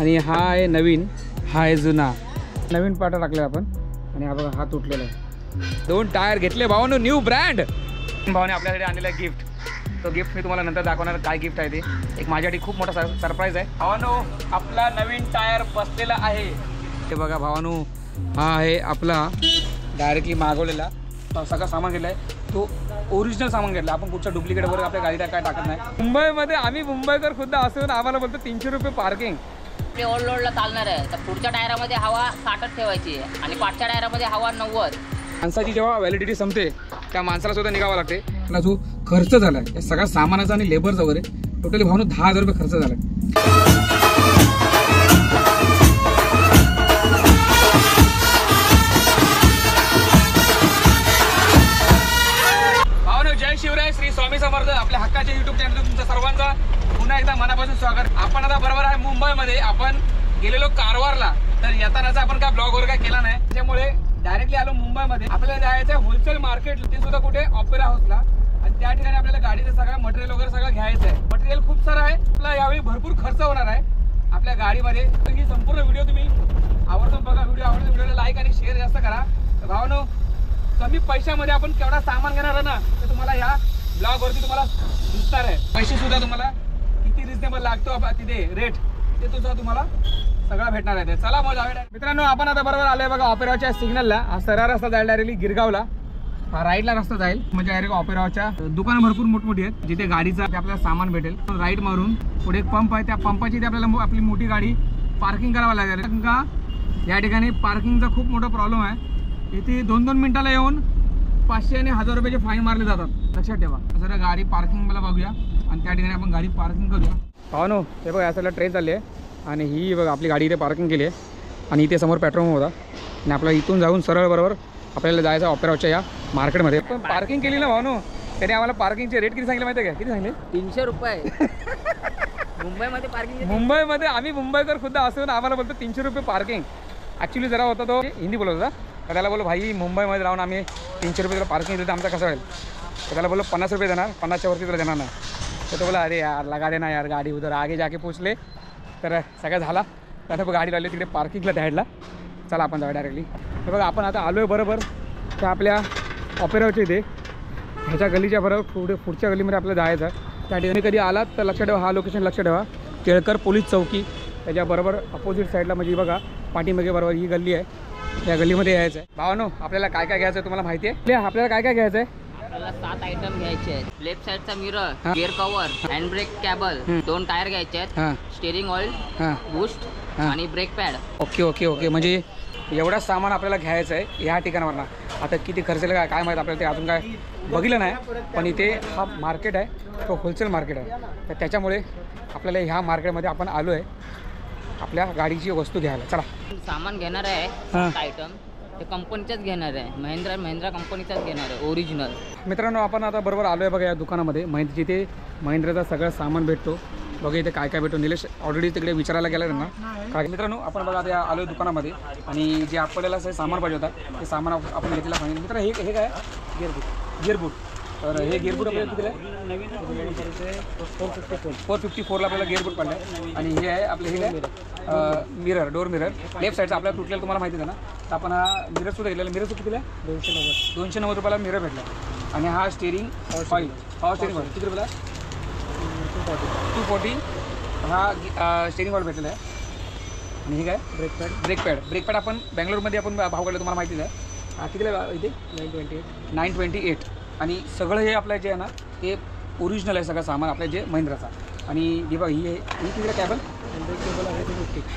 आणि हा आहे नवीन, हा आहे जुना. नवीन पाटा टाकले आपण आणि हा बघा हा तुटलेला आहे. 2 टायर घेतले भावानो, न्यू ब्रँड. भावाने आपल्याकडे आणलेला गिफ्ट, तो गिफ्ट मी तुम्हाला नंतर दाखवणार काय गिफ्ट आहे ते. एक माझ्यासाठी खूप मोठा सरप्राईज आहे. भावानो आपला नवीन टायर बसलेला आहे. हे बघा भावानो, हा आहे आपला डायरेक्टली मागवलेला. सगळं सामान घेतलं आहे, तो ओरिजिनल सामान घेतलं. आपण कुठच्या डुप्लिकेट वगैरे आपल्या गाडीला काय टाकत नाही. मुंबईमध्ये आम्ही मुंबईकर खुद्द असून आम्हाला बोलतो 300 रुपये पार्किंग. आपली ओल्ड लोडला चालणार आहे, तर पुढच्या टायरामध्ये हवा 60 ठेवायची आहे आणि पाठच्या टायरामध्ये हवा 90. माणसाची जेव्हा व्हॅलिडिटी संपते त्या माणसाला सुद्धा निघावं लागते. आपला जो खर्च झाला आहे सगळ्या सामानाचा आणि लेबरचा वगैरे टोटली भावनो 10,000 रुपये खर्च झाला. भावनो जय शिवराय, श्री स्वामी समर्थ. आपल्या हक्काच्या युट्यूब चॅनल तुमच्या सर्वांचा पुन्हा एकदा मनापासून स्वागत. आपण आता बरोबर आहे मुंबईमध्ये. आपण गेलेलो कारवारला, तर येतानाचा आपण काय ब्लॉग वगैरे काय केला नाही, त्याच्यामुळे डायरेक्टली आलो मुंबईमध्ये. आपल्याला जायचं होलसेल मार्केट, ते सुद्धा कुठे ऑपेरा हाऊसला. आणि त्या ठिकाणी आपल्याला गाडीचं सगळं मटेरियल वगैरे सगळं घ्यायचं आहे. मटेरियल खूप सारं आहे. आपला यावेळी भरपूर खर्च होणार आहे आपल्या गाडीमध्ये. तर ही संपूर्ण व्हिडिओ तुम्ही आवडतो बघा. व्हिडिओ आवडतो व्हिडिओला लाईक आणि शेअर जास्त करा. तर भावानो कमी पैशामध्ये आपण केवढा सामान घेणार आहे ना, तर तुम्हाला ह्या ब्लॉगवरती तुम्हाला दिसणार आहे. पैसे सुद्धा तुम्हाला किती रिजनेबल लागतो तिथे रेट, ते सुद्धा तुम्हाला सगळं भेटणार आहे. चला मग जाऊया मित्रांनो. आपण आता बरोबर आलोय बघा ऑपेराच्या सिग्नलला. हा सरळ रस्ता जाईल डायरेक्टली गिरगावला. हा राईटला रस्ता जाईल म्हणजे डायरेक्ट ऑपेराच्या दुकानं भरपूर मोठमोठी आहेत जिथे गाडीचं आपल्याला सामान भेटेल. राईट मारून पुढे एक पंप आहे, त्या पंपाची इथे आपल्याला आपली मोठी गाडी पार्किंग करावं लागेल. कारण का या ठिकाणी पार्किंगचा खूप मोठा प्रॉब्लेम आहे. इथे 2-2 मिनिटाला येऊन 500 आणि 1000 रुपयाचे फाईन मारले जातात. लक्षात ठेवा. जरा गाडी पार्किंग मला बघूया आणि त्या ठिकाणी आपण गाडी पार्किंग करूया. पाहनो हे बघा या साईडला ट्रेन चालली आहे आणि ही बघा आपली गाडी इथे पार्किंग केली आहे. आणि इथे समोर पेट्रोल पंप होता आणि आपल्याला इथून जाऊन सरळ बरोबर आपल्याला जायचं ऑपेराच्या या मार्केटमध्ये. पण पार्किंग केली ना भावनो, त्याने आम्हाला पार्किंगचे रेट किती सांगितले माहिती आहे का? किती सांगितले? 300 रुपये. मुंबईमध्ये पार्किंग. मुंबईमध्ये आम्ही मुंबईकर खुद्द असून आम्हाला बोलतो 300 रुपये पार्किंग. ॲक्च्युली जरा होता तो हिंदी बोलत होता. तर त्याला बोलो भाई मुंबईमध्ये राहून आम्ही 300 रुपये तुला पार्किंग देतो, आमचा कसं होईल? तर त्याला बोलो 50 रुपये देणार, 50च्या वरती तुला देणार नाही. तर तो बोला अरे यार लगा देना यार गाडी उधर आगे जाके पोचले. तर सगळं झाला. तर गाडी लावली तिकडे पार्किंगला साईडला. चला आपण जाऊया डायरेक्टली. हे बघा आपण आता आलो आहे बरोबर त्या आपल्या ऑपेराच्या इथे. ह्याच्या गल्लीच्या बरोबर पुढच्या गल्लीमध्ये आपल्याला जायचं. त्या ठिकाणी कधी आलात तर लक्षात ठेवा, हा लोकेशन लक्षात ठेवा. केळकर पोलीस चौकी त्याच्याबरोबर अपोजिट साईडला म्हणजे बघा पाठीमागे बरोबर ही गल्ली आहे. या गल्लीमध्ये यायचं आहे. भावानो आपल्याला काय काय घ्यायचं आहे तुम्हाला माहिती आहे? आपल्याला काय काय घ्यायचं आहे? आपल्याला 7 आयटम घ्यायचे आहेत. लेफ्ट साईडचा mirror, gear cover, hand brake cable, 2 tyre घ्यायचे आहेत, स्टीअरिंग ऑइल, बूस्ट आणि brake pad. Okay okay okay. म्हणजे एवढा सामान आपल्याला घ्यायचं आहे ह्या ठिकाणावरनं. आता किती खर्च येईल काय माहीत आपल्याला, ते अजून काय बघितलं नाही. पण इथे हा मार्केट आहे, तो होलसेल मार्केट आहे. तर त्याच्यामुळे आपल्याला ह्या मार्केटमध्ये आपण आलो आहे आपल्या गाडीची वस्तू घ्यायला. चला सामान घेणार आहे आयटम ते कंपनीचाच घेणार आहे. महिंद्रा कंपनीचाच घेणार आहे ओरिजिनल. मित्रांनो आपण आता बरोबर आलो आहे बघा या दुकानामध्ये. जिथे महिंद्राचा सगळं सामान भेटतो. बघा इथे काय काय भेटतो. निलेश ऑलरेडी तिकडे विचारायला गेला त्यांना काय. मित्रांनो आपण बघा आता आलो दुकानामध्ये आणि जे आपल्याला असं सामान पाहिजे होता ते सामान आपण घेतलेलं पाहिजे. मित्र हे काय गिअरबूट. तर हे गिअरबूट आपल्याला कितीला आहे? नवीन 454ला आपल्याला गिअरबूट पडलं. आणि हे आहे आपले हे काय मिरर, डोर मिरर लेफ्ट साईडचा आपल्याला तुटलेला तुम्हाला माहिती आहे ना. तर आपण हा मिरर सुद्धा घेतलेला. मिरर सुद्धा कितीला आहे? 290 रुपयाला मिरर भेटला. आणि हा steering oil, power steering oil किती रुपयाला? 240. हा स्टेअरिंग ऑइल भेटलेला आहे. आणि हे काय ब्रेक पॅड आपण बँगलोरमध्ये आपण भाव काढला तुम्हाला माहितीच आहे. कितीला इथे? 928. आणि सगळं हे आपलं जे आहे ना ते ओरिजिनल आहे सगळं सामान आपल्या जे महिंद्राचा. आणि हे बघा ही कितीला कॅबल?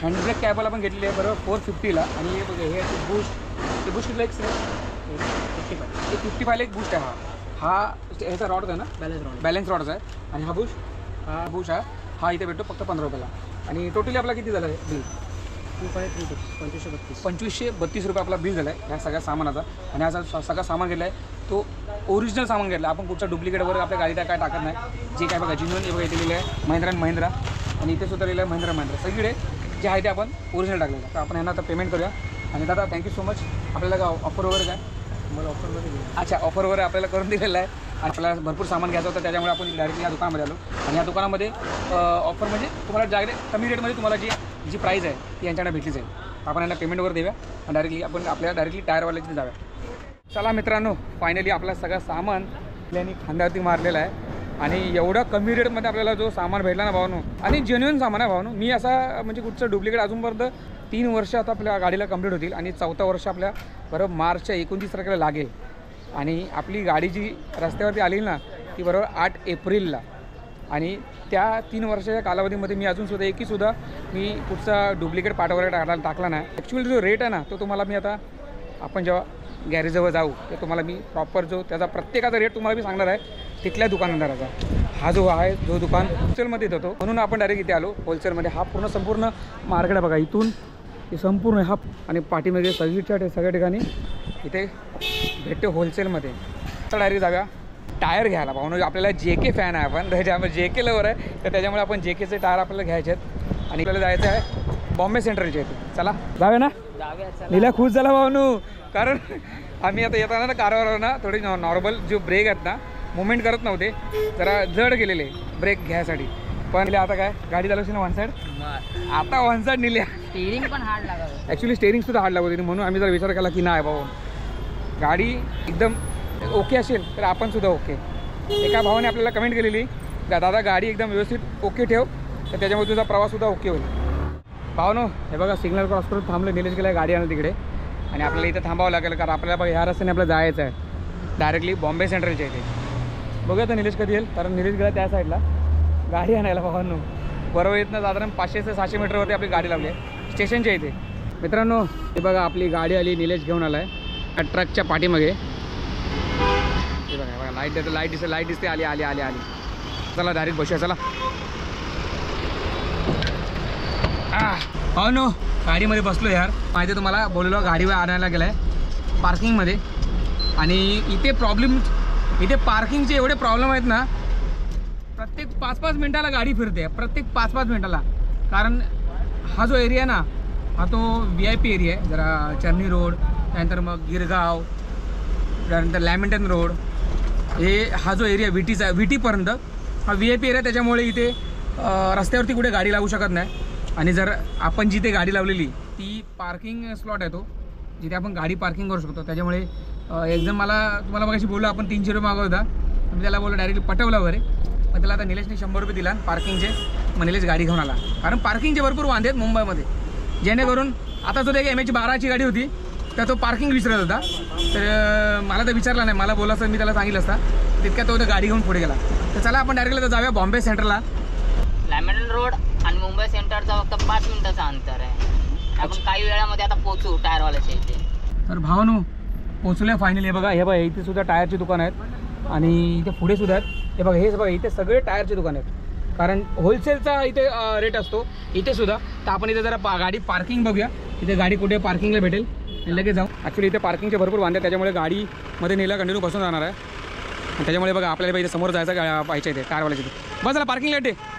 हँडब्रेक कॅबल आपण घेतलेली आहे बरोबर 450ला. आणि हे बघा हे बूस्ट, ते बूस्ट कितीला? 55ला एक बूस्ट आहे. हा ह्याचा रॉड आहे ना, बॅलन्स रॉडचा आहे. आणि हा बूस्ट हा इथे भेटतो फक्त 15 रुपयाला. आणि टोटली आपला किती झालं आहे बिल? 2532 रुपये आपला बिल झाला आहे ह्या सगळ्या सामानाचा. आणि हा सगळा सामान घेतला आहे तो ओरिजिनल सामान घेतला. आपण कुठच्या डुप्लिकेट वगैरे आपल्या गाडीला काय टाकत नाही. जे काय बघा जिन्युअन हे बघा इथे लिहिलं आहे महिंद्रा. आणि इथे सुद्धा लिहिलं आहे महिंद्रा. सगळीकडे जे आहे ते आपण ओरिजिनल टाकलेलं आहे. तर आपण यांना आता पेमेंट करूया. आणि दादा थँक्यू सो मच. आपल्याला ऑफर वगैरे काय? मला ऑफरमध्ये अच्छा ऑफर वगैरे आपल्याला करून दिलेलं आहे. आणि आपल्याला भरपूर सामान घ्यायचं होतं त्याच्यामुळे आपण डायरेक्टली या दुकानामध्ये आलो. आणि या दुकानामध्ये ऑफर म्हणजे तुम्हाला डायरेक्ट कमी रेटमध्ये तुम्हाला जी जी प्राईस आहे ती यांच्याकडे भेटलीच आहे. आपण यांना पेमेंट वगैरे देऊया आणि डायरेक्टली आपण आपल्या डायरेक्टली टायरवाल्याची जाऊया. चला मित्रांनो, फायनली आपला सगळं सामान आपल्यानी खांद्यावरती मारलेलं आहे आणि एवढा कमी रेटमध्ये आपल्याला जो सामान भेटला ना भावानो, आणि जेन्युइन सामान आहे भावानो. मी असा म्हणजे कुठचं डुप्लिकेट अजूनपर्यंत 3 वर्ष आता आपल्या गाडीला कंप्लीट होतील आणि 4थं वर्ष आपल्या बरोबर मार्चच्या 29 तारखेला लागेल. आणि आपली गाडी जी रस्त्यावरती आली ना ती बरोबर 8 एप्रिलला. आणि त्या 3 वर्षाच्या कालावधीमध्ये मी अजूनसुद्धा एकहीसुद्धा मी कुठचा डुप्लिकेट पार्ट वगैरे टाकला नाही. ॲक्च्युअली जो रेट आहे ना तो तुम्हाला मी आता आपण जेव्हा गॅरेजजवळ जाऊ ते तुम्हाला मी प्रॉपर जो त्याचा प्रत्येकाचा रेट तुम्हाला मी सांगणार आहे तिथल्या दुकानदाराचा. हा जो आहे जो दुकान होलसेलमध्ये देतो म्हणून आपण डायरेक्ट इथे आलो होलसेलमध्ये. हा संपूर्ण मार्केट आहे बघा, इथून हे संपूर्ण हा आणि पाठीमध्ये सगळ्या ठिकाणी इथे भेटते होलसेलमध्ये. तर डायरेक्ट जाऊया टायर घ्यायला भाऊ. आपल्याला JK फॅन आहे आपण, त्याच्यामुळे JK लवर आहे तर त्याच्यामुळे आपण JKचे टायर आपल्याला घ्यायचे आहेत आणि आपल्याला जायचं आहे बॉम्बे सेंट्रलच्या इथे. चला जाऊया ना. लीला खुश झाला भाऊ, कारण आम्ही आता येताना ना कारवर ना थोडी नॉर्मल जो ब्रेक आहेत ना मुवमेंट करत नव्हते, जरा जड गेलेले ब्रेक घ्यायसाठी. पण आता काय गाडी चालवशी ना वन साईड, आता वन साईड नेल्या. स्टीअरिंग पण हार्ड लागत, ॲक्च्युली स्टेअरिंगसुद्धा हार्ड लागत होती म्हणून आम्ही जर विचार केला की नाही भाऊ गाडी एकदम ओके असेल तर आपण सुद्धा ओके. एका भावाने आपल्याला कमेंट केलेली दादा गाडी एकदम व्यवस्थित ओके ठेव तर त्याच्यामुळे तुझा प्रवाससुद्धा ओके होईल. भावनो हे बघा सिग्नल क्रॉस करून थांबलं, निलेश गेला गाडी आणलं तिकडे आणि आपल्याला इथं थांबावं लागेल कारण आपल्याला बघा ह्या रस्त्याने आपल्याला जायचं आहे डायरेक्टली बॉम्बे सेंट्रलच्या इथे. बघूया तर निलेश कधी येईल, कारण निलेश गेला त्या साईडला गाडी आणायला भावांनो. बरोबर इथनं साधारण 500 ते 600 मीटरवरती आपली गाडी लावली आहे स्टेशनच्या इथे. मित्रांनो हे बघा आपली गाडी आली, निलेश घेऊन आला आहे ट्रकच्या पाठीमागे. हे बघा लाईट देतं, लाईट दिसते आली आली आली आली. चला डायरेक्ट बसूया चला. हो नो गाडीमध्ये बसलो यार. माहिती तुम्हाला बोललो गाडीवर आणायला गेला आहे पार्किंगमध्ये आणि इथे पार्किंगचे एवढे प्रॉब्लेम आहेत ना. प्रत्येक 5-5 मिनटाला गाडी फिरते, प्रत्येक 5-5 मिनटाला. कारण हा जो एरिया ना हा तो VIP एरिया आहे जरा. चर्नी रोड, त्यानंतर मग गिरगाव, त्यानंतर लॅमिंटन रोड, हे हा जो एरिया VTपर्यंत हा VIP एरिया. त्याच्यामुळे इथे रस्त्यावरती कुठे गाडी लावू शकत नाही. आणि जर आपण जिथे गाडी लावलेली ती पार्किंग स्लॉट आहे तो जिथे आपण गाडी पार्किंग करू शकतो. त्याच्यामुळे एकदम मला तुम्हाला मगाशी बोललो आपण 300 रुपये मागवत होता, मी त्याला बोललो डायरेक्टली पटवलं वगैरे. पण त्याला आता निलेशने 100 रुपये दिला पार्किंगचे. मग निलेश गाडी घेऊन आला, कारण पार्किंगचे भरपूर वांदे आहेत मुंबईमध्ये. जेणेकरून आता जो एक MH12ची गाडी होती तर तो पार्किंग विचारत होता. तर मला तर विचारला नाही, मला बोलायचं मी त्याला सांगितलं असता. तितक्या तो गाडी घेऊन पुढे गेला. तर चला आपण डायरेक्टली जाऊया बॉम्बे सेंटरला. लॅमिंटन रोड आणि मुंबई सेंटरचा फक्त 5 मिनिटाचं अंतर आहे. आपण काही वेळामध्ये आता पोहोचू टायरवाल्याच्या इथे. तर भावानो पोचूया फायनली. हे बघा इथे सुद्धा टायरची दुकान आहेत आणि इथे पुढे सुद्धा आहेत. हे बघा इथे सगळे टायरचे दुकान आहेत, कारण होलसेलचा इथे रेट असतो इथे सुद्धा. तर आपण इथे जरा गाडी पार्किंग बघूया, इथे गाडी कुठे पार्किंगला भेटेल लगेच जाऊ. ॲक्च्युली इथे पार्किंगचे भरपूर वांदे, त्याच्यामुळे गाडीमध्ये नेला कंटिन्यू बसून जाणार आहे. त्याच्यामुळे बघा आपल्याला इथे समोर जायचं पाहिजे इथे टायरवाल्याच्या इथे. बस झाला पार्किंग लेट आहे.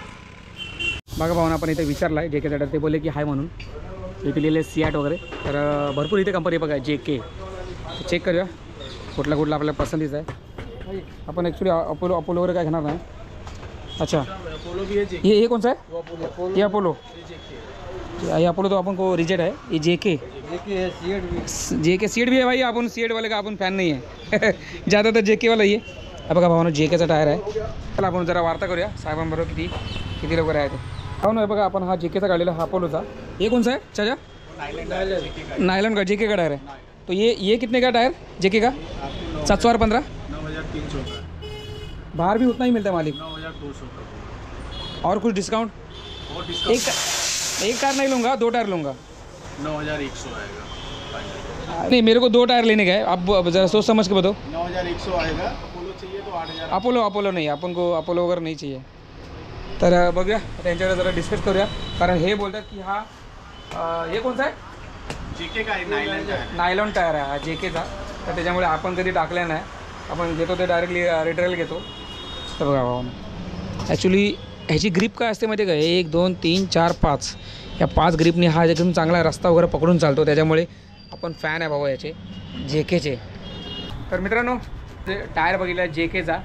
बघा भावना आपण इथे विचारला आहे JK ते बोलले की हाय म्हणून. इथे लिहिले सियाट वगैरे. तर भरपूर इथे कंपनी बघा JK. चेक करूया कुठला आपल्याला पसंतीचा आहे. आपण ॲक्च्युली अपोलो वगैरे काय घेणार नाही. अच्छा ये कौन सा है? ये अपोलो. ये अपोलो तो अपन को रिजेक्ट है. ये JK सीट भी है भाई. आपण सीट वाले का आपण फॅन नाही आहे ज़्यादा तर JK वाला ये. बघा भावना JKचा टायर आहे. चला आपण जरा वार्ता करूया साहेबांबरोबर किती लवकर आहे ते. हो ना बघा आपण हा JKचा काढलेला हा अपोलोचा. ये कौन सा है चाचा? नायलॉन का JK का टायर है. तो ये कितने का टायर JK का? 700 और 15 9300 का. बाहर भी उतना ही मिलता है मालिक. 9200 का. और कुछ डिस्काउंट? और डिस्काउंट एक टायर नहीं लूँगा, 2 टायर लूँगा. 9100 आएगा. नहीं मेरे को 2 टायर लेने का है. आप ज़रा सोच समझ के बताओ. 9100 आएगा. अपोलो चाहिए तो 8000. अपोलो नाही, आपण को अपोलो वगैरे नाही चाहिए. तर बघूया त्यांच्याकडे जरा डिस्कस करूया, कारण हे बोलतात की हा हे कोणता आहे? JK का आहे, नायलॉन टायर आहे हा JKचा. तर त्याच्यामुळे आपण कधी टाकल्या नाही, आपण घेतो ते डायरेक्टली रिटेल घेतो. तर बघा भाऊ ॲक्च्युली ह्याची ग्रीप काय असते माहिती आहे का? 1 2 3 4 5 या 5 ग्रीपने हा एकदम चांगला रस्ता वगैरे पकडून चालतो. त्याच्यामुळे आपण फॅन आहे भाऊ याचे JKचे. तर मित्रांनो ते टायर बघितला JKचा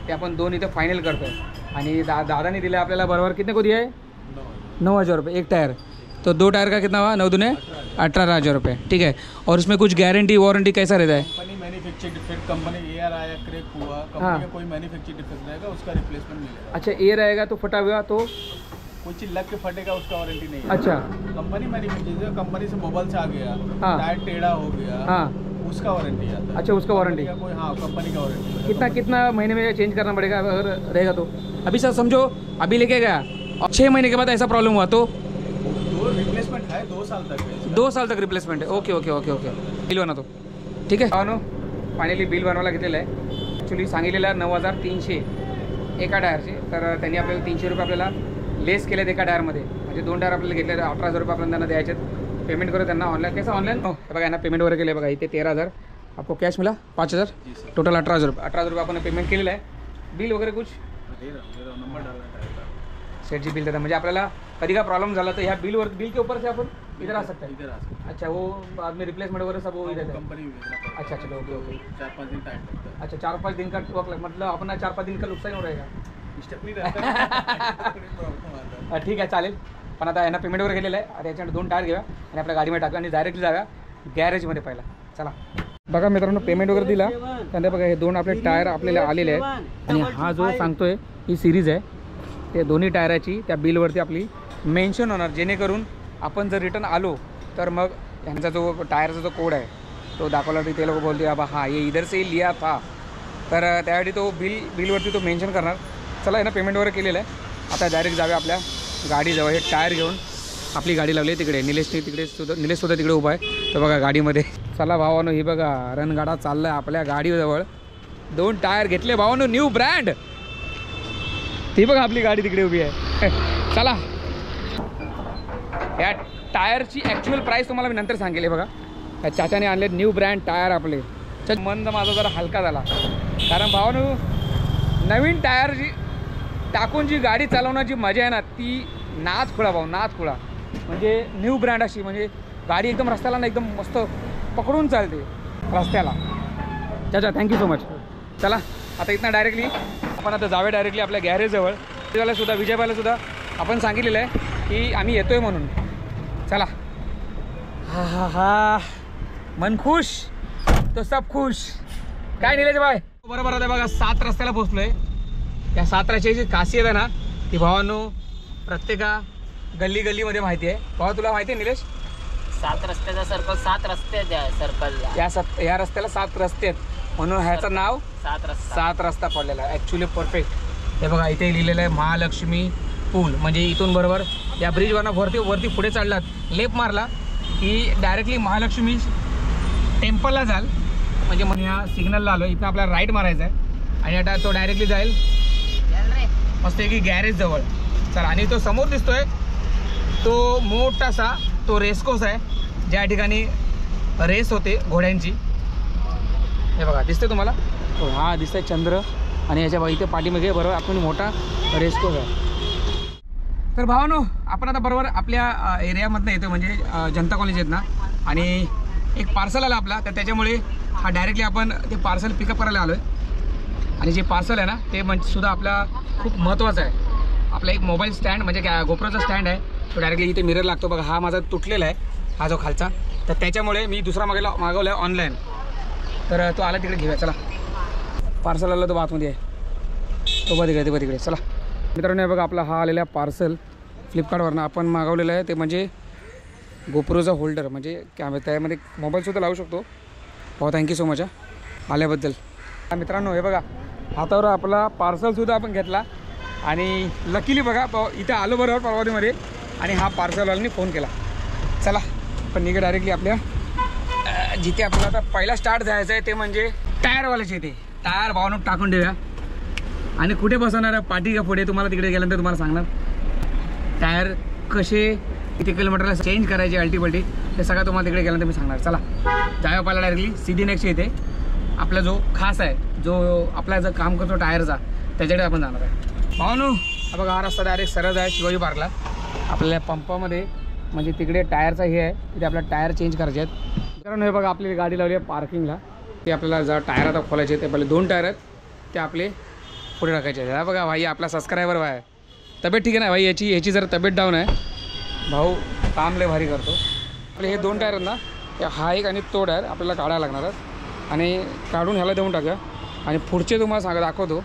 ते आपण 2 इथे फायनल करतो आहे. आणि दादाने दिले आपल्याला बरोबर कितने को दिया है? 9000 रुपये एक टायर. तो 2 टायर का कितना हुआ? 9 दूने 18,000 रुपये, ठीक है। और उसमें कुछ गारंटी वारंटी कैसा रहता है? Company manufacture defect, company air आया क्रैक हुआ, कंपनी का कोई मैन्युफैक्चर डिफेक्ट रहेगा उसका रिप्लेसमेंट मिलेगा। अच्छा, एयर आएगा तो फटा हुआ तो कोई चीज लग के फटेगा उसका वारंटी नहीं है। अच्छा, कंपनी मैन्युफैक्चर, कंपनी से मोबाइल से आ गया, हाँ। टायर टेढ़ा हो गया, हाँ, उसका वारंटी आता है। अच्छा, उसका वारंटी कोई, हाँ, कंपनी का वारंटी। कितना महीने में चेंज करना पड़ेगा अगर रहेगा तो? अभी सर समझो अभी लेके गया और 6 महीने के बाद ऐसा प्रॉब्लम हुआ तो? तो रिप्लेसमेंट है 2 साल तक है। 2 साल तक रिप्लेसमेंट आहे. Okay okay okay okay. Bill बनवतो. ठीक आहे. हो फायनली बिल बनवायला घेतलेलं आहे. ॲक्च्युली सांगितलेलं आहे 9,300 एका टायरचे. तर त्यांनी आपल्याला 300 रुपये आपल्याला लेस केलेत एका टायरमध्ये. म्हणजे 2 टायर आपल्याला घेतले 18,000 रुपये आपल्याला त्यांना द्यायचे. पेमेंट करू त्यांना ऑनलाईन. कसं ऑनलाईन? हो बघा यांना पेमेंट वगैरे केलं बघा. इथे 13,000 आपको कॅश मिला 5,000 टोटल 18,000 रुपये. 18,000 रुपये आपण पेमेंट केलेलं आहे. बिल वगैरे कुछ नंबर डालना है सेट जी बिल देता. म्हणजे आपल्याला कधी का प्रॉब्लम झाला तर ह्या बिलवर बिल के ऊपर से आपण इधर आ सकते हैं. इधर आ सकते अच्छा, वो बाद में रिप्लेसमेंट वगैरह सब वो इधर है. कंपनी में भेजना पड़ेगा। अच्छा चलो ओके ओके. 4-5 दिन टाइम लगता है। अच्छा 4-5 दिन का वक्त मतलब अपना 4-5 दिन का नुकसान हो रहेगा. स्टेप नहीं रहता है। प्रॉब्लम आता है। ठीक आहे चालेल. पण आता यांना पेमेंट वगैरे केलेलं आहे. आता याच्यानंतर 2 टायर घेऊया आणि आपल्या गाडीमध्ये टाकू आणि डायरेक्टली जाऊया गॅरेजमध्ये पहिला. चला बघा मित्रांनो, पेमेंट वगैरे दिला त्यानंतर बघा हे 2 आपले टायर आपल्याला आलेले आहेत आणि हा जो सांगतोय ही सिरीज आहे. ते दोन्ही टायराची त्या बिलवरती आपली मेन्शन होणार, जेणेकरून आपण जर रिटर्न आलो तर मग यांचा जो टायरचा जो कोड आहे तो दाखवला तर ते लोक बोलते बाबा हां ये इधर से लिया था. तर त्यासाठी तो बिलवरती तो मेन्शन करणार. चला यांना पेमेंट वगैरे केलेलं आहे. आता डायरेक्ट जाऊया आपल्या गाडीजवळ. हे टायर घेऊन आपली गाडी लावली आहे तिकडे. निलेशसुद्धा तिकडे उभा आहे. तर बघा गाडीमध्ये. चला भावानो, ही बघा रणगाडा चालला आहे आपल्या गाडीजवळ. 2 टायर घेतले भावानो, न्यू ब्रँड. ती बघा आपली गाडी तिकडे उभी आहे. चला या टायरची ॲक्च्युअल प्राईस तुम्हाला मी नंतर सांगेल. हे बघा या चाचाने आणले न्यू ब्रँड टायर आपले. मंद माझा जरा हलका झाला, कारण भावानो नवीन टायर जी टाकून जी गाडी चालवण्याची मजा आहे ना ती नाच खुळा भाऊ, नाच खुळा. म्हणजे न्यू ब्रँड अशी, म्हणजे गाडी एकदम रस्त्याला ना एकदम मस्त पकडून चालते रस्त्याला. चाचा थँक्यू सो मच. चला आता इथनं डायरेक्टली आपण आता जाऊया डायरेक्टली आपल्या गॅरेजजवळ. विजयबाईलासुद्धा विजयबाईलासुद्धा आपण सांगितलेलं आहे की आम्ही येतो आहे म्हणून. चला. हा हा हा, मन खुश तो सब खुश. काय निलेश बाय? बरोबर आता बघा 7 रस्त्याला पोचलो आहे. या 7 रस्त्याची जी खासियत आहे ना ती भावांनो प्रत्येका गल्ली गल्लीमध्ये माहिती आहे. भावा तुला माहिती आहे निलेश? 7 रस्त्याचा सर्कल, 7 रस्ते सर्कलला. या रस्त्याला 7 रस्ते आहेत म्हणून ह्याचं नाव 7 रस्ता पडलेला आहे. Actually perfect. हे बघा इथे लिहिलेलं आहे महालक्ष्मी पूल. म्हणजे इथून बरोबर या ब्रिजवरनं वरती पुढे चढलात, लेप मारला की डायरेक्टली महालक्ष्मी टेम्पलला जाल. म्हणजे मग ह्या सिग्नलला आलो, इथं आपल्याला राईट मारायचं आहे आणि आता तो डायरेक्टली जाईल मस्त की गॅरेजजवळ. चला, आणि तो समोर दिसतोय तो मोठासा तो रेसकोर्स आहे, ज्या ठिकाणी रेस होते घोड्यांची. हे बघा दिसतंय तुम्हाला? हो हा दिसतंय चंद्र. आणि याच्या बघा इथे पाठीमागे बरोबर आपण मोठा रेसकोर्स आहे. तर भावानो आपण आता बरोबर आपल्या एरियामधनं येतो, म्हणजे जनता कॉलेज आहेत ना, आणि एक पार्सल आला आपला. तर त्याच्यामुळे हा डायरेक्टली आपण ते पार्सल पिकअप करायला आलो आहे. आणि जे पार्सल आहे ना ते म्हणजे सुद्धा आपला खूप महत्त्वाचं आहे. आपला एक मोबाईल स्टँड म्हणजे गोप्रोचा स्टँड आहे, तो डायरेक्टली इथे मिरर लागतो बघा. हा माझा तुटलेला आहे हा जो खालचा, तर त्याच्यामुळे मी दुसरा मागवला आहे ऑनलाईन. तर तो आला तिकडे घेऊया. चला पार्सल आला तो बातमध्ये आहे तो बघ तिकडे. चला मित्रांनो हे बघा आपला हा आलेला पार्सल फ्लिपकार्टवरनं आपण मागवलेलं आहे. ते म्हणजे गोप्रोचा होल्डर, म्हणजे त्यामध्ये मोबाईलसुद्धा लावू शकतो. हो थँक्यू सो मच आल्याबद्दल. मित्रांनो हे बघा हातावर आपला पार्सलसुद्धा आपण घेतला आणि लकीली बघा इथं आलो बरोबर परवादीमध्ये आणि हा पार्सलवाल्याने फोन केला. चला पण निघे डायरेक्टली आपल्या जिथे आपल्याला आता पहिला स्टार्ट जायचं आहे ते म्हणजे टायरवाल्याचे. इथे टायर भावनूक टाकून देऊया आणि कुठे बसवणार पाठी का पुढे तुम्हाला तिकडे गेल्यानंतर तुम्हाला सांगणार. टायर कसे किती किलोमीटरला चेंज करायचे अल्टीपल्टी हे सगळं तुम्हाला तिकडे गेल्यानंतर मी सांगणार. चला जाऊया पहिला डायरेक्टली सीधी नेक्स्ट इथे आपला जो खास आहे, जो आपला जर काम करतो टायरचा, त्याच्याकडे आपण जाणार आहे. भावनू हा बघा हा रस्ता डायरेक्ट सरळ आहे शिवाजी पार्कला. आपल्याला पंपामध्ये म्हणजे तिकडे टायरचा हे आहे, तिथे आपल्याला टायर चेंज करायचे आहेत. कारण हे बघा आपली गाडी लावली आहे पार्किंगला. ते आपल्याला जर टायर आता खोलायचे ते पहिले 2 टायर आहेत ते आपले पुढे टाकायचे आहेत. बघा भाई आपला सबस्क्रायबर आहे. तब्येत ठीक आहे ना भाई? याची जर तब्येत डाऊन आहे भाऊ. काम लय भारी करतो. आपले हे 2 टायर आहेत ना, हा एक आणि तो टायर आपल्याला काढायला लागणार आणि काढून ह्याला देऊन टाका. आणि पुढचे तुम्हाला दाखवतो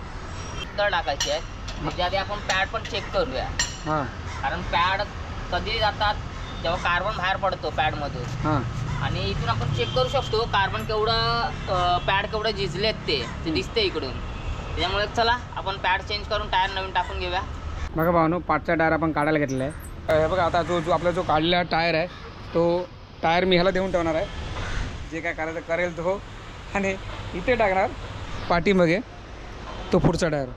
तर टाकायचे आहेत. त्याच्या आधी आपण पॅड पण चेक करूया. हां, कारण पॅड कधी जातात जेव्हा कार्बन बाहेर पडतो पॅडमधून. हां, आणि इथून आपण चेक करू शकतो कार्बन केवढं पॅड केवढं झिजलेत ते दिसते इकडून. त्याच्यामुळे चला आपण पॅड चेंज करून टायर नवीन टाकून घेऊया. बघा भावानो, 5चा टायर आपण काढायला घेतलेला आहे. हे बघा आता जो आपला जो काढलेला टायर आहे तो टायर मी ह्याला देऊन ठेवणार आहे. जे काय करायचं करेल तो. आणि इथे टाकणार पाठीमागे तो पुढचा टायर.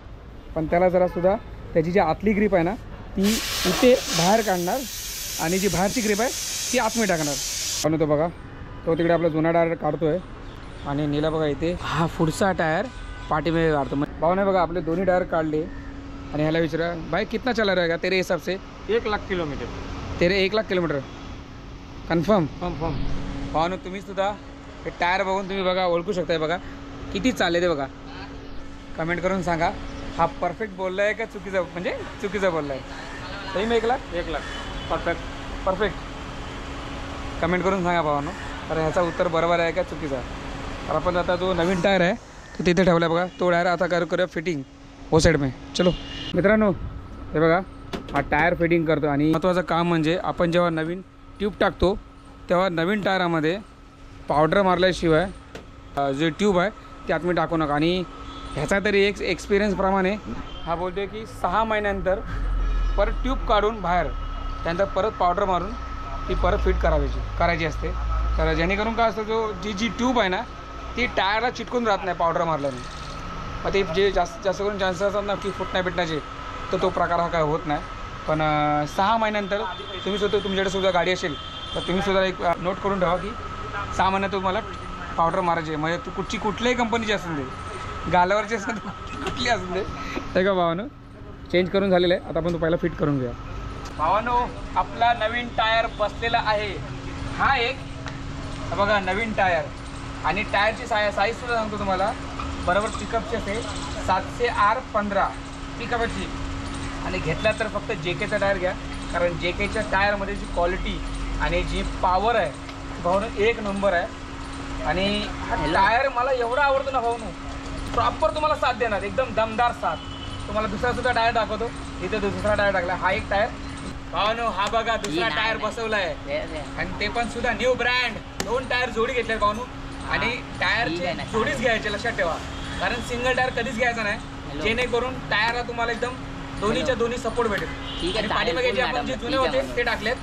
पण त्याला जरासुद्धा त्याची जी आतली ग्रीप आहे ना ती इथे बाहेर काढणार आणि जी बाहेरची ग्रीप आहे ती आतमध्ये टाकणार. म्हणून तो बघा तो तिकडे आपला जुना टायर काढतो आहे आणि नीला बघा इथे हा पुढचा टायर पाठीमागे काढतो. भावने बघा आपले दोन्ही टायर काढले आणि ह्याला विचारा भाई कितना चला रहेगा तेरे हिसाब से? 1 लाख किलोमीटर. तेरे 1 लाख किलोमीटर कन्फर्म? कन्फर्म. भावनो तुम्ही सुद्धा हे टायर बघून तुम्ही बघा ओळखू शकताय. बघा किती चालले ते बघा. कमेंट करून सांगा हा परफेक्ट बोलला आहे का चुकीचा बोलला आहे. सही में 1 लाख? 1 लाख परफेक्ट कमेंट करून सांगा भावानो. तर ह्याचा उत्तर बरोबर आहे का चुकीचा. तर आपण आता जो नवीन टायर आहे तो तिथे ठेवला आहे बघा. तो टायर आता करूया फिटिंग वो साईड में. चलो मित्रांनो, हे बघा हा टायर फिटिंग करतो. आणि महत्त्वाचं काम म्हणजे आपण जेव्हा नवीन ट्यूब टाकतो तेव्हा नवीन टायरामध्ये पावडर मारल्याशिवाय जे ट्यूब आहे ते आतमध्ये टाकू नका. आणि ह्याचा तरी एक एक्सपिरियन्सप्रमाणे हा बोलतो आहे की 6 महिन्यानंतर परत ट्यूब काढून बाहेर त्यानंतर परत पावडर मारून ती परत फिट करायची असते. तर जेणेकरून काय असतं जी ट्यूब आहे ना ती टायरला चिटकून राहत नाही पावडर मारल्याने. मग ते जे जास्त करून चान्सेस असतात ना की फुटण्या पिटण्याचे तर तो प्रकार हा काय होत नाही. पण 6 महिन्यानंतर तुम्ही सुद्धा तुमच्याकडे सुद्धा गाडी असेल तर तुम्ही सुद्धा एक नोट करून ठेवा की 6 महिन्यात तुम्हाला पावडर मारायचे. म्हणजे तू कुठल्याही कंपनीची असून दे, गालावरची असेल कुठली असून दे. हे का भावानं चेंज करून झालेलं आहे. आता आपण तो पहिला फिट करून घेऊया. भावानो आपला नवीन टायर बसलेला आहे. हा एक बघा नवीन टायर. आणि टायरची साईजसुद्धा सांगतो तुम्हाला बरोबर पिकअपची असते 700R15 पिकअपची. आणि घेतला तर फक्त JKचा टायर घ्या. कारण JKच्या टायरमध्ये जी क्वालिटी आणि जी पॉवर आहे भाऊनो 1 नंबर आहे. आणि हा टायर मला एवढा आवडतो ना भाऊनो, प्रॉपर तुम्हाला साथ देणार, एकदम दमदार साथ. तुम्हाला दुसरा सुद्धा टायर दाखवतो. इथे दुसरा टायर टाकला. हा एक टायर भाऊनो, हा बघा दुसरा टायर बसवला आहे. आणि ते पण सुद्धा न्यू ब्रँड. 2 टायर जोडी घेतले भाऊनो. आणि टायरची जोडीच घ्यायची लक्षात ठेवा. कारण सिंगल टायर कधीच घ्यायचा नाही, जेणेकरून टायरला तुम्हाला एकदम दोन्हीच्या दोन्ही सपोर्ट भेटेल. आणि पाठीमागे जे आपण जे जुने होते ते टाकलेत,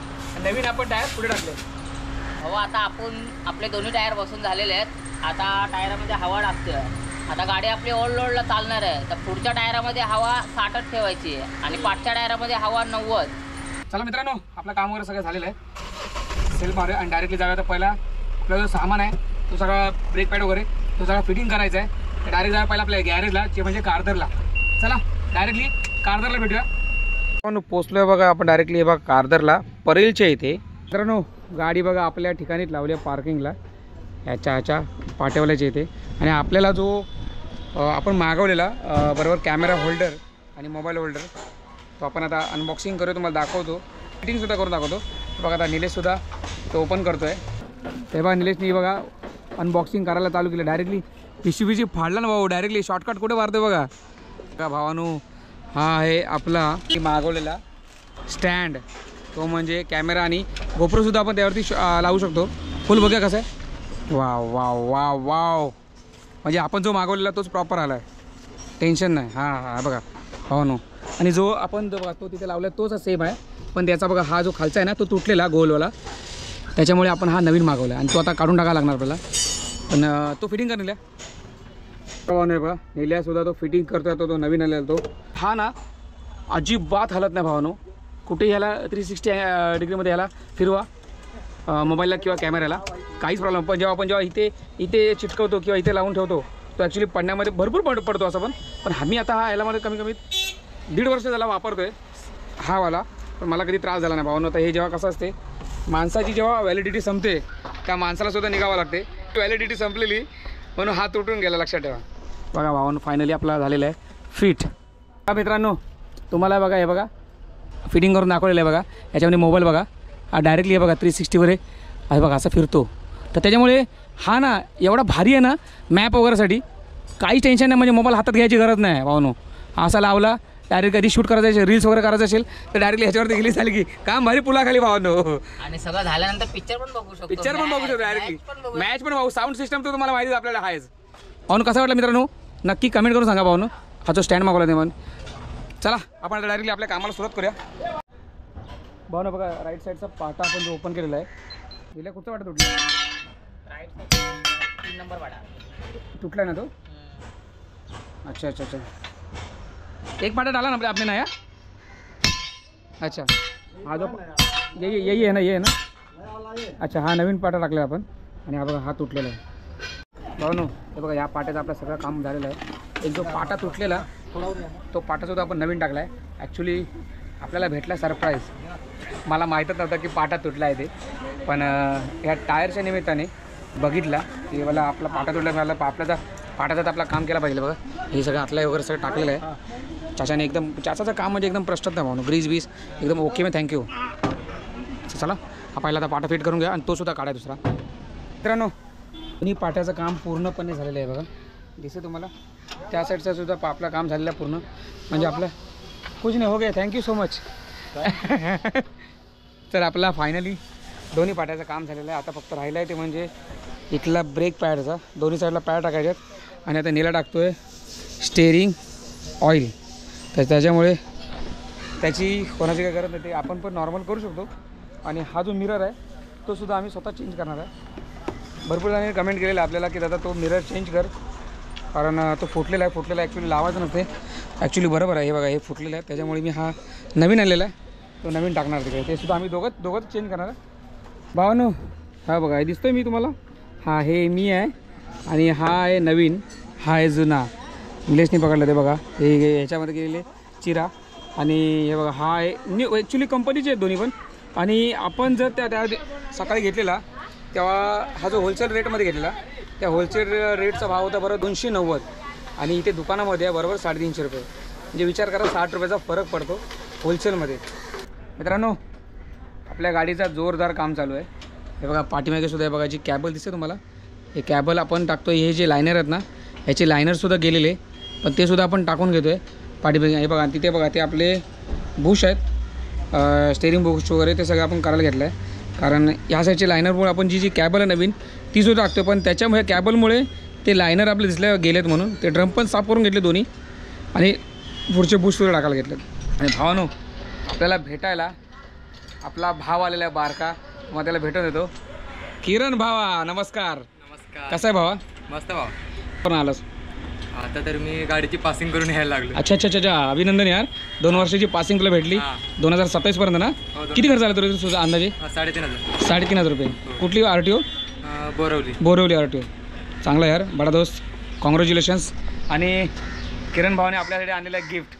नवीन आपण टायर पुढे टाकले. हो आता आपण आपले दोन्ही टायर बसून झालेले आहेत. आता टायरामध्ये हवा टाकतोय. आता गाडी आपली ओल्ड लोडला चालणार आहे तर पुढच्या टायरामध्ये हवा 60च ठेवायची आहे आणि पाठच्या टायरामध्ये हवा 90. चला मित्रांनो, आपलं काम वगैरे सगळं झालेलं आहे. सेल मारूया आणि डायरेक्टली जाऊया. तर पहिला आपला जो सामान आहे तो सगळा ब्रेक पॅड वगैरे तो सगळा फिटिंग करायचा आहे. तर डायरेक्ट जाऊया पहिला आपल्या गॅरेजला, जे म्हणजे कारदरला. चला डायरेक्टली कारदरला भेटूया. आपण पोचलोय बघा आपण डायरेक्टली हे बघा कारदरला, परेलच्या इथे. मित्रांनो गाडी बघा आपल्या ठिकाणीच लावली आहे पार्किंगला, ह्याच्या पाटेवाल्याच्या इथे. आणि आपल्याला जो आपण मागवलेला बरोबर कॅमेरा होल्डर आणि मोबाईल होल्डर तो आपण आता अनबॉक्सिंग करूया, तुम्हाला दाखवतो, फिटिंगसुद्धा करून दाखवतो. बघा आता निलेशसुद्धा तो ओपन करतो आहे. ते बघा निलेशनी बघा अनबॉक्सिंग करायला चालू केलं. डायरेक्टली पिशवी फाडला ना भाऊ, डायरेक्टली शॉर्टकट कुठे मारतो बघा. का भावानू हा आहे आपला मागवलेला स्टँड, तो म्हणजे कॅमेरा आणि गोप्रोसुद्धा आपण त्यावरती लावू शकतो. फुल बघा कसं आहे. वाव वाव वाव वाव, म्हणजे आपण जो मागवलेला तोच प्रॉपर आला आहे, टेन्शन नाही. हां बघा भावानू. आणि जो आपण जो बघा तो तिथे लावला तोच सेम आहे, पण त्याचा बघा हा जो खालचा आहे ना तो तुटलेला गोलवाला, त्याच्यामुळे आपण हा नवीन मागवला आणि तो आता काढून टाकायला लागणार आपल्याला. पण तो फिटिंग कर नाही बघा, नेल्यासुद्धा तो फिटिंग करतो. तो नवीन आलेला तो हा ना अजिबात हलत नाही भावानो. कुठे ह्याला 360 डिग्रीमध्ये ह्याला फिरवा, मोबाईलला किंवा कॅमेऱ्याला काहीच प्रॉब्लेम. पण जेव्हा इथे चिटकवतो किंवा इथे लावून ठेवतो तो ॲक्च्युली पडण्यामध्ये भरपूर पडतो असं. पण आम्ही आता हा यालामध्ये कमीत कमी 1.5 वर्ष झाला वापरतो आहे हा वाला, पण मला कधी त्रास झाला नाही भावानो. तर हे जेव्हा कसं असते, माणसाची जेव्हा व्हॅलिडिटी संपते त्या माणसालासुद्धा निघावं लागते. व्हॅलिडिटी संपलेली म्हणून हा तुटून गेला, लक्षात ठेवा. बघा भावानो फायनली आपला झालेला आहे फिट. मित्रांनो तुम्हाला बघा हे बघा फिटिंग करून दाखवलेलं आहे बघा. याच्यामध्ये मोबाईल बघा डायरेक्टली हे बघा 360 आहे, आहे बघा असं फिरतो. तर त्याच्यामुळे हा ना एवढा भारी आहे ना मॅप वगैरेसाठी, काहीच टेन्शन नाही. म्हणजे मोबाईल हातात घ्यायची गरज नाही भावनो. असा लावला डायरेक्ट कधी शूट करायचं असेल, रील्स वगैरे करायचं असेल तर डायरेक्टली ह्याच्यावरती गेली झाली की काम भारी पुलाखाली भावनो. आणि सगळं झाल्यानंतर पिक्चर पण बघू शकतो. पिक्चर पण बघू शकतो डायरेक्टली, मॅच पण बघू. साऊंड सिस्टम तर तुम्हाला माहिती आपल्याला आहेच. भावनो कसं वाटलं मित्रांनो नक्की कमेंट करून सांगा भावनो. हा जो स्टँड मागवला ते म्हणून. चला आपण आता डायरेक्टली आपल्या कामाला सुरुवात करूया. भावनो बघा राईट साईडचा पाटा आपण जो ओपन केलेला आहे, गेल्या कुठचा वाटा तुटला? राईट साईड 3 नंबर वाडा तुटला ना तो. अच्छा अच्छा अच्छा, एक पाटा डाला ना आपने नया. अच्छा हा जो यही आहे ना, ये आहे ना. अच्छा हा नवीन पाटा टाकला आपण आणि हा बघा हा तुटलेला आहे. भावनो हे बघा या पाट्याचं आपलं सगळं काम झालेलं आहे. एक जो पाटा तुटलेला तो पाटासुद्धा आपण नवीन टाकला आहे. ॲक्च्युली आपल्याला भेटला सरप्राईज. मला माहीतच नव्हतं की पाटा तुटला आहे ते, पण ह्या टायरच्या निमित्ताने बघितला की मला आपला पाटा तुटला मिळाला. आपल्याचा पाटाचं आपलं काम केला पाहिजे. बघा हे सगळं आतलं वगैरे सगळं टाकलेलं आहे चाचाने. एकदम चाचाचं काम म्हणजे एकदम प्रश्नच नाही भावनो. ग्रीस बीस एकदम ओके. मी थँक्यू. चला हा पहिला आता पाटा फिट करून घ्या आणि तो सुद्धा काढा दुसरा. मित्रांनो दोन्ही पाट्याचं काम पूर्णपणे झालेलं आहे. बघा दिसते तुम्हाला त्या साईडचं सुद्धा आपलं काम झालेलं आहे पूर्ण. म्हणजे आपलं कुछ नाही हो गया. Thank you so much. तर आपला फायनली दोन्ही पाट्याचं काम झालेलं आहे. आता फक्त राहिलं आहे ते म्हणजे इथला ब्रेक पॅडचा, दोन्ही साईडला पॅड टाकायच्यात. आणि आता नीला टाकतो आहे स्टेअरिंग ऑइल. तर त्याच्यामुळे त्याची कोणाची काही गरज नाही, ते आपण पण नॉर्मल करू शकतो. आणि हा जो मिरर आहे तो सुद्धा आम्ही स्वतः चेंज करणार आहे. भरपूर जणांनी कमेंट केलेलं आहे आपल्याला की दादा तो मिरर चेंज कर, कारण तो फुटलेला आहे. फुटलेला ॲक्च्युली लावायचं नसते. ॲक्च्युली बरोबर आहे. हे बघा हे फुटलेलं आहे, त्याच्यामुळे मी हा नवीन आणलेला आहे तो नवीन टाकणार तिकडे. ते सुद्धा आम्ही दोघंच चेंज करणार आहे. भावानो हा बघा हे दिसतोय मी तुम्हाला. हा हे मी आहे आणि हा आहे नवीन, हा आहे जुना. निलेशने पकडलं ते बघा. हे ह्याच्यामध्ये गेलेले चिरा. आणि हे बघा हा आहे न्यू. ॲक्च्युली कंपनीचे आहेत दोन्ही पण. आणि आपण जर त्या सकाळी घेतलेला तेव्हा हा जो होलसेल रेटमध्ये घेतलेला, त्या होलसेल रेटचा भाव होता बरोबर 290 आणि इथे दुकानामध्ये आहे बरोबर 350 रुपये. म्हणजे विचार करा 60 रुपयाचा फरक पडतो होलसेलमध्ये. मित्रांनो आपल्या गाडीचा जोरदार काम चालू आहे. हे बघा पाठीमागे सुद्धा हे बघा जी कॅबल दिसते तुम्हाला, हे कॅबल आपण टाकतो. हे जे लायनर आहेत ना ह्याचे लायनरसुद्धा गेलेले, पण ते सुद्धा आपण टाकून घेतो आहे पाठीमागे. हे बघा तिथे बघा ते आपले बुश आहेत, स्टेअरिंग बुश वगैरे ते सगळं आपण करायला घेतलं आहे. कारण ह्या साईडचे लायनरमुळे आपण जी कॅबल आहे नवीन ती सुद्धा टाकतो, पण त्याच्यामुळे कॅबलमुळे ते लायनर आपले दिसले गेलेत म्हणून ते ड्रम पण साफ करून घेतले दोन्ही आणि पुढचे बुश सुद्धा टाकायला घेतले. आणि भावानो आपल्याला भेटायला आपला भाव आलेला आहे बारका, मग त्याला भेटून येतो. किरण भावा नमस्कार. नमस्कार. कसं आहे भावा? मस्त भाव. पण आलास आता तर मी गाडीची पासिंग करून यायला लागलो. अच्छा अच्छा अच्छा, अभिनंदन यार. 2 वर्षाची पासिंग तुला भेटली. 2027 पर्यंत ना? किती खर्च झाला तुला तुझा अंदाजे? 3,500. 3,500 रुपये. कुठली RTO? बोरवली RTO. चांगला यार बडा दोस्त, कॉंग्रॅच्युलेशन्स. आणि किरण भावाने आपल्यासाठी आणलेला एक गिफ्ट,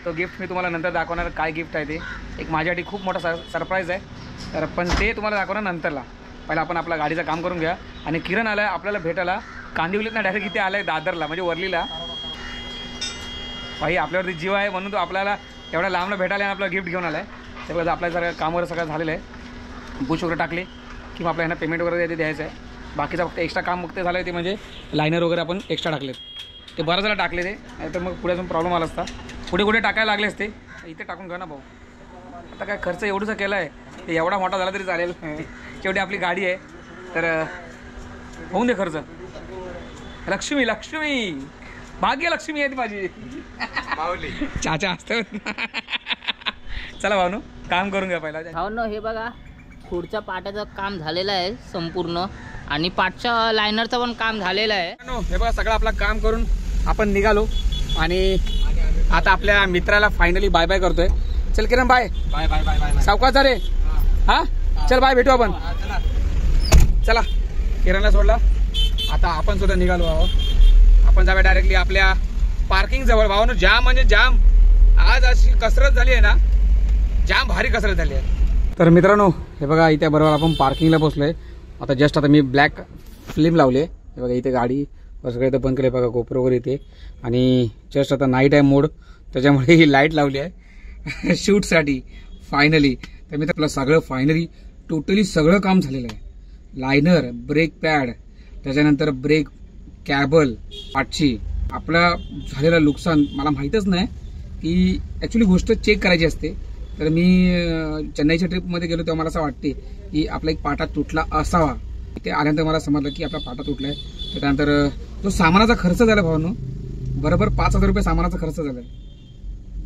तो गिफ्ट मी तुम्हाला नंतर दाखवणार काय गिफ्ट आहे ते. एक माझ्यासाठी खूप मोठा सरप्राईज आहे, तर पण ते तुम्हाला दाखवणार नंतरला. पहिला आपण आपला गाडीचं काम करून घ्या. आणि किरण आला आपल्याला भेटायला कांदिवलीत ना, डायरेक्ट इथे आला आहे दादरला, म्हणजे वरलीला. भाई आपल्यावरती जीव आहे म्हणून तो आपल्याला एवढ्या लांबला भेटायला आणि आपला गिफ्ट घेऊन आला आहे. ते बघा आपल्या सगळं काम वगैरे सगळं झालेलं आहे. बुश वगैरे टाकले किंवा आपल्या ह्यांना पेमेंट वगैरे ते द्यायचं आहे. बाकीचा फक्त एक्स्ट्रा काम मग ते झालं आहे, ते म्हणजे लायनर वगैरे आपण एक्स्ट्रा टाकलेत. ते बरं झालं टाकले ते, नाही तर मग पुढे अजून प्रॉब्लेम आला असता. पुढे कुठे टाकायला लागले असते, इथे टाकून घ्या ना भाऊ. आता काय खर्च एवढंच केला आहे, ते एवढा मोठा झाला तरी चालेल. शेवटी आपली गाडी आहे तर होऊन दे खर्च. लक्ष्मी लक्ष्मी भाग्य लक्ष्मी आहे ती माझी. चाचा असतं. चला भावनो काम करून घ्या पहिला. भावनो हे बघा पुढच्या पाट्याचं काम झालेलं आहे संपूर्ण आणि पाठच्या लायनरचं पण काम झालेलं आहे. हे बघा सगळं आपलं काम करून आपण निघालो आणि आता आपल्या मित्राला फायनली बाय बाय करतोय. चल Kiran bye bye bye bye bye. सावकाश रे. हा चल बाय, भेटू आपण. चला किरणला सोडला, आता आपण सुद्धा निघालो आहोत. आपण जाऊया डायरेक्टली आपल्या पार्किंग जवळ. भावानो जाम म्हणजे जाम आज अशी कसरत झाली आहे ना, जाम भारी कसरत झाली आहे. तर मित्रांनो हे बघा इथे बरोबर आपण पार्किंगला पोहोचलोय. आता जस्ट आता मी ब्लॅक फिल्म लावले. हे बघा इथे गाडी सगळं इथं बंद केलं बघा, गोप्रो वगैरे इथे. आणि जस्ट आता नाईट आहे मोड, त्याच्यामुळे ही लाईट लावली आहे शूटसाठी फायनली. तर मी आपलं सगळं फायनली टोटली सगळं काम झालेलं आहे. लायनर, ब्रेक पॅड, त्याच्यानंतर ब्रेक कॅबल, पाठची. आपला झालेलं नुकसान मला माहीतच नाही की ॲक्च्युली गोष्ट चेक करायची असते. तर मी चेन्नईच्या ट्रिपमध्ये गेलो तेव्हा मला असं वाटते की आपला एक पाटा तुटला असावा. इथे आल्यानंतर मला समजलं की आपला पाटा तुटला आहे. त्यानंतर जो सामानाचा खर्च झाला भावांनो, बरोबर 5,000 रुपये सामानाचा खर्च झाला आहे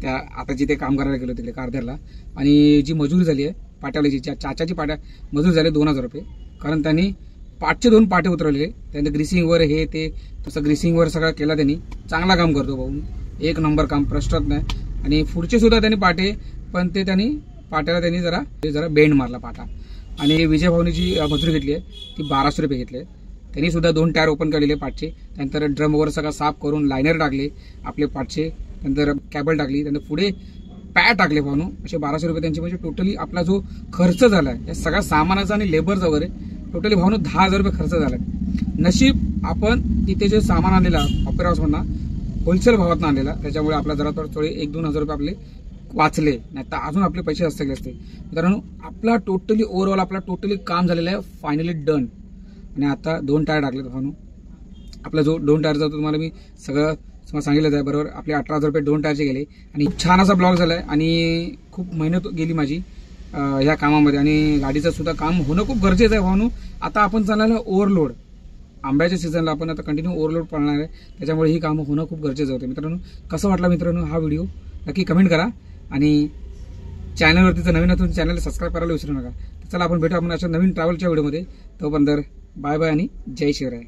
त्या आता जिथे काम करायला गेलो तिकडे कारद्याला. आणि जी मजुरी झाली आहे पाट्यावाल्याची, चाचाची पाट्या मजूर झाले 2,000 रुपये. कारण त्यांनी पाठचे 2 पाटे उतरवले. त्यानंतर ग्रीसिंगवर हे ते तसं ग्रीसिंगवर सगळं केला त्यांनी. चांगला काम करतो भाऊ, 1 नंबर काम, प्रश्नच नाही. आणि पुढचे सुद्धा त्यांनी पाटे, पण ते त्यांनी पाट्याला त्यांनी जरा बेंड मारला पाटा. आणि विजय भाऊनी जी मजुरी घेतली आहे ती 1,200 रुपये घेतले. त्यांनी सुद्धा 2 टायर ओपन केलेले पाठचे. त्यानंतर ड्रम वगैरे सगळं साफ करून लायनर टाकले आपले पाठचे. त्यानंतर कॅबल टाकली. त्यानंतर पुढे पॅड टाकले भाऊनो. असे 1,200 रुपये त्यांचे. म्हणजे टोटली आपला जो खर्च झाला आहे या सगळ्या सामानाचा आणि लेबरचा वगैरे टोटली भाऊनो 10,000 रुपये खर्च झाला. नशीब आपण तिथे जे सामान आणलेला ऑपेरा हाऊसमधनं होलसेल भावातनं आणलेला, त्याच्यामुळे आपला जरा थोडे 1-2 हजार रुपये आपले वाचले. नाही तर अजून आपले पैसे जास्त गेले असते. मित्रांनो, आपला टोटली ओव्हरऑल आपला टोटली काम झालेलं आहे, फायनली डन. आणि आता 2 टायर टाकले भाऊनो. आपला जो 2 टायरचा तुम्हाला मी सगळं सांगितलं आहे बरोबर. आपले 18,000 रुपये 2 टायरचे गेले. आणि छान असा ब्लॉग झालाय आणि खूप मेहनत गेली माझी ह्या कामामध्ये. आणि गाडीचं सुद्धा काम होणं खूप गरजेचं आहे भाऊनो. आता आपण चालणार ओव्हरलोड, आंब्याच्या सीझनला आपण आता कंटिन्यू ओव्हरलोड पडणार आहे. त्याच्यामुळे ही कामं होणं खूप गरजेचं होतं. मित्रांनो, कसं वाटला मित्रांनो हा व्हिडिओ नक्की कमेंट करा. आणि चॅनलवरती जर नवीन असून चॅनलला सबस्क्राईब करायला विसरू नका. चला आपण भेटू आपण अशा नवीन ट्रॅव्हलच्या व्हिडिओमध्ये. तोपर्यंत बाय बाय आणि जय शिवराय.